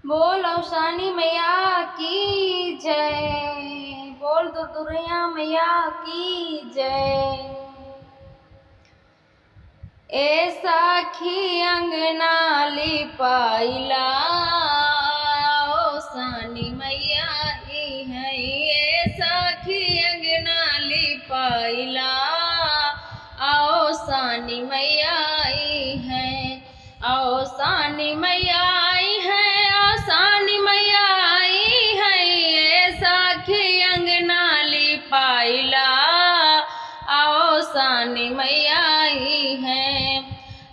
बोल अवसानी मैया की जय, बोल दुर्दुरिया मैया की जय। ए साखी अंगना लिपाइला अवसानी मैया ही है। ए साखी अंगना लिपाइला अवसानी मैया ही है। अवसानी मैया आई है, अवसानी मैया आई है। ए साखी अंगना लिपाइला अवसानी मैया आई है।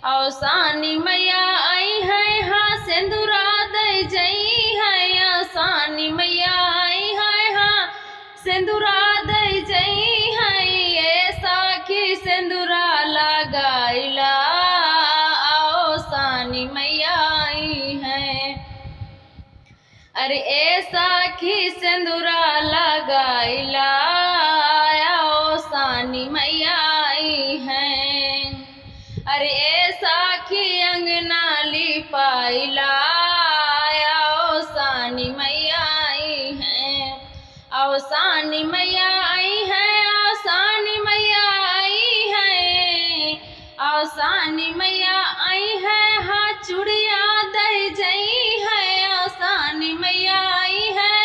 अवसानी मैया आई है, हाँ सिंदूरा दे जई है। अवसानी मैया आई है, हाँ सिंदूरा दे जई है। ए साखी सिंदूरा लगाइला अवसानी मैया आई है। अरे ए साखी सिंदूरा लगाइला अवसानी मैया आई है। अरे ए साखी अंगना लिपाइला अवसानी मैया आई है। अवसानी मैया आई है, अवसानी मैया आई है। अवसानी मैया आई है, हाँ चूड़िया दे जई है। अवसानी मैया आई है।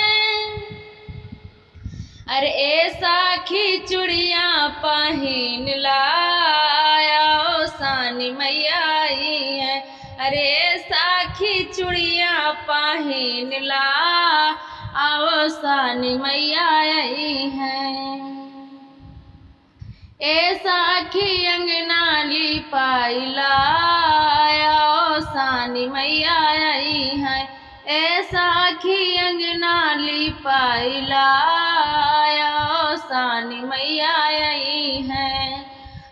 अरे ए साखी चूड़िया पहिन ला अवसानी मैया आई है। अरे साखी चूड़िया पहिन ला अवसानी मैया आई है। ए साखी अंगना लिपाइला अवसानी मैया आई है। ए साखी अंगना लिपाइला अवसानी मैया आई है।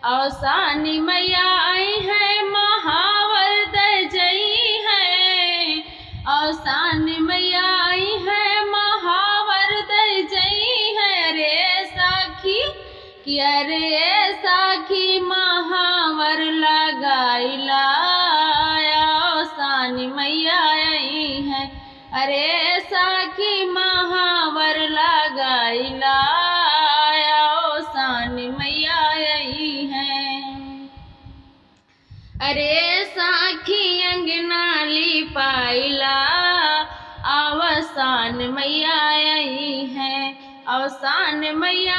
अवसानी मैया आई है, महावर दे जई है। अवसानी मैया आई है, महावर दे जई है। अरे साखी कि अरे साखी महावर लगाइला अवसानी मैया आई है। अरे साखी महावर लगाइला अवसानी मैया आई है। अरे साखी अंगना लिपाइला अवसान मैया आई है। अवसान मैया